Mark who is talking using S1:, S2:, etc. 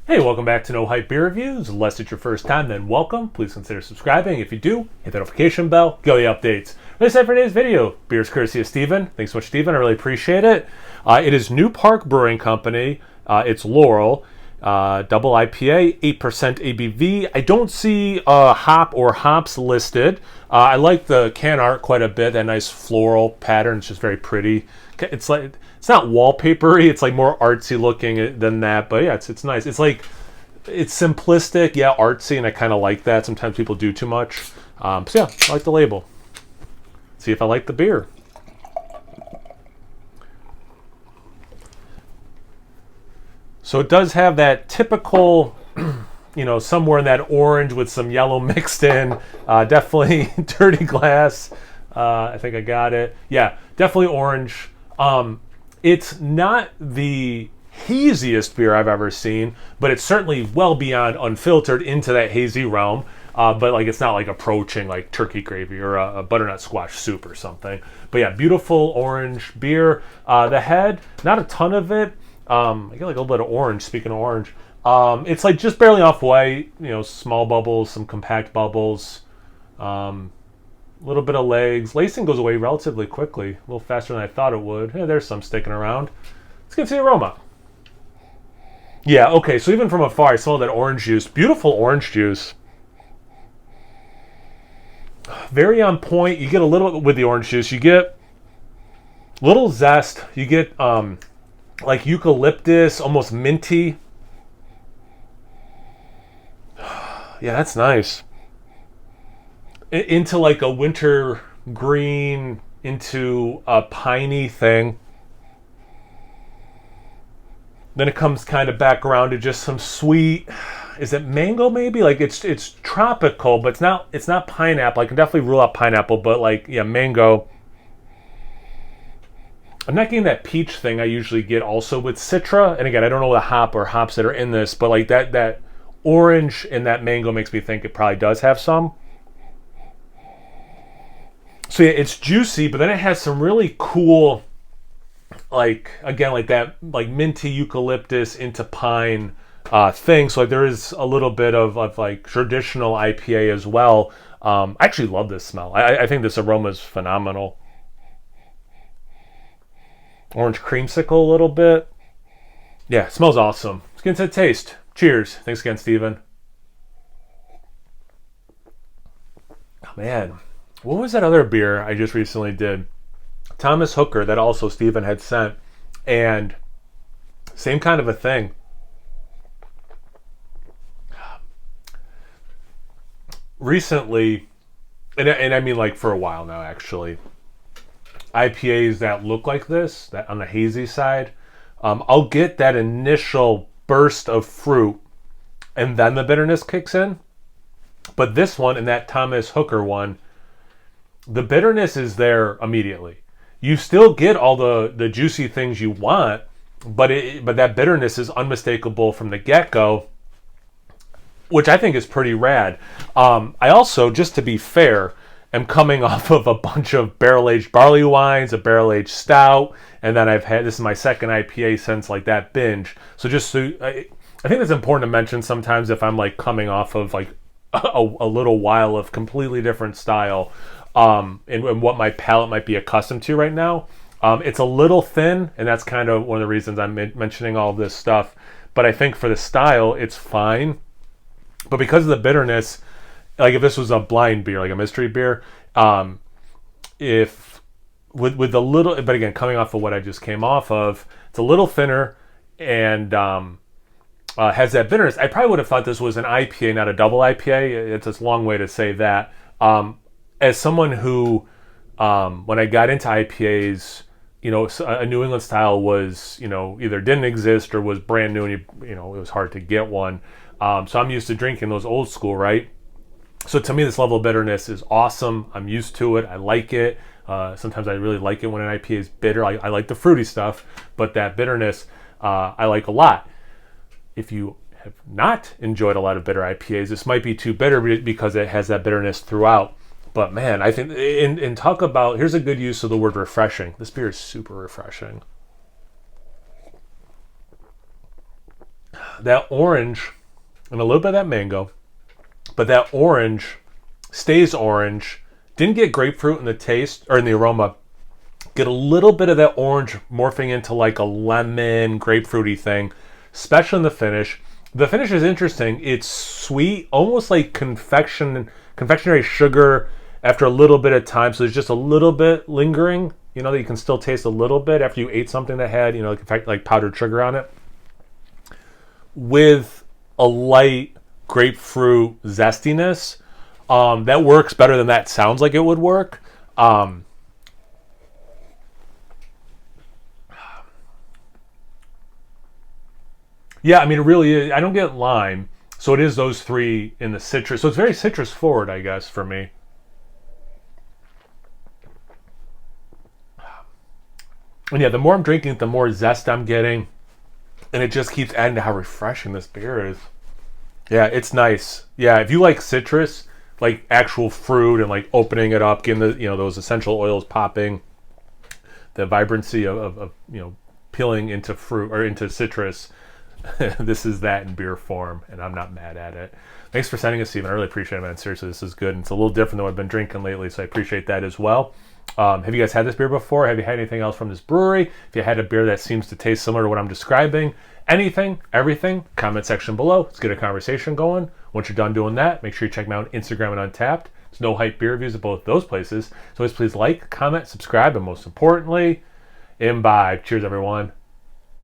S1: Hey, welcome back to No Hype Beer Reviews. Unless it's your first time, then welcome. Please consider subscribing. If you do, hit the notification bell, get all the updates. That's it for today's video. Beer's courtesy of Steven. Thanks so much, Steven. I really appreciate it. It is New Park Brewing Company. It's Laurel. Double IPA, 8% ABV. I don't see hop or hops listed. I like the can art quite a bit. That nice floral pattern. It's just very pretty. It's like it's not wallpapery. It's like more artsy looking than that. But yeah, it's nice. It's like it's simplistic, yeah, artsy, and I kind of like that. Sometimes people do too much. So yeah, I like the label. See if I like the beer. So it does have that typical, somewhere in that orange with some yellow mixed in. Definitely dirty glass. I think I got it. Yeah, definitely orange. It's not the haziest beer I've ever seen, but it's certainly well beyond unfiltered into that hazy realm. But like it's not like approaching like turkey gravy or a butternut squash soup or something. But yeah, beautiful orange beer. The head, not a ton of it. I get like a little bit of orange, speaking of orange. It's like just barely off white, small bubbles, some compact bubbles, a little bit of legs. Lacing goes away relatively quickly, a little faster than I thought it would. Yeah, there's some sticking around. Let's get to the aroma. Yeah, okay, so even from afar, I smell that orange juice. Beautiful orange juice. Very on point. You get a little, with the orange juice, you get a little zest. You get, like eucalyptus, almost minty. Yeah, that's nice. Into like a winter green, into a piney thing. Then it comes kind of back around to just some sweet. Is it mango maybe? Like it's tropical, but it's not pineapple. I can definitely rule out pineapple, but like yeah, mango. I'm not getting that peach thing I usually get also with Citra. And again, I don't know the hop or hops that are in this, but like that orange and that mango makes me think it probably does have some. So yeah, it's juicy, but then it has some really cool, like again, like that like minty eucalyptus into pine thing. So like there is a little bit of like traditional IPA as well. I actually love this smell. I think this aroma is phenomenal. Orange creamsicle a little bit. Yeah, it smells awesome. Let's get into the taste. Cheers. Thanks again, Steven. Oh, man. What was that other beer I just recently did? Thomas Hooker, that also Steven had sent. And same kind of a thing. Recently, and I mean like for a while now actually, IPAs that look like this, that on the hazy side, I'll get that initial burst of fruit and then the bitterness kicks in. But this one and that Thomas Hooker one, the bitterness is there immediately. You still get all the juicy things you want, but that bitterness is unmistakable from the get-go, which I think is pretty rad. I also, just to be fair, am coming off of a bunch of barrel-aged barley wines, a barrel-aged stout, and then this is my second IPA since like that binge. So I think it's important to mention sometimes if I'm like coming off of like a little while of completely different style, and what my palate might be accustomed to right now. It's a little thin, and that's kind of one of the reasons I'm mentioning all this stuff. But I think for the style, it's fine. But because of the bitterness, like if this was a blind beer, like a mystery beer, if with a little, but again, coming off of what I just came off of, it's a little thinner and has that bitterness. I probably would have thought this was an IPA, not a double IPA. It's a long way to say that. As someone who, when I got into IPAs, a New England style was, either didn't exist or was brand new, and it was hard to get one. So I'm used to drinking those old school, right? So to me, this level of bitterness is awesome. I'm used to it. I like it. Sometimes I really like it when an IPA is bitter. I like the fruity stuff, but that bitterness I like a lot. If you have not enjoyed a lot of bitter IPAs, this might be too bitter because it has that bitterness throughout. But man, I think, and talk about, here's a good use of the word refreshing. This beer is super refreshing. that orange and a little bit of that mango, but that orange stays orange. Didn't get grapefruit in the taste or in the aroma. Get a little bit of that orange morphing into like a lemon grapefruity thing, especially in the finish. The finish is interesting. It's sweet, almost like confectionery sugar after a little bit of time. So there's just a little bit lingering, that you can still taste a little bit after you ate something that had, like powdered sugar on it. With a light grapefruit zestiness, that works better than that sounds like it would work. Yeah, I mean, it really is. I don't get lime, so it is those three in the citrus. So it's very citrus forward, I guess, for me. And yeah, the more I'm drinking it, the more zest I'm getting. And it just keeps adding to how refreshing this beer is. Yeah, it's nice. Yeah, if you like citrus, like actual fruit and like opening it up, getting the those essential oils popping, the vibrancy of peeling into fruit or into citrus, this is that in beer form, and I'm not mad at it. Thanks for sending us, Steven. I really appreciate it, man. Seriously, this is good. And it's a little different than what I've been drinking lately, so I appreciate that as well. Have you guys had this beer before? Have you had anything else from this brewery? If you had a beer that seems to taste similar to what I'm describing, anything, everything, comment section below. Let's get a conversation going. Once you're done doing that, make sure you check me out on Instagram and Untapped. There's no hype beer reviews at both those places. So always please like, comment, subscribe, and most importantly, imbibe. Cheers, everyone.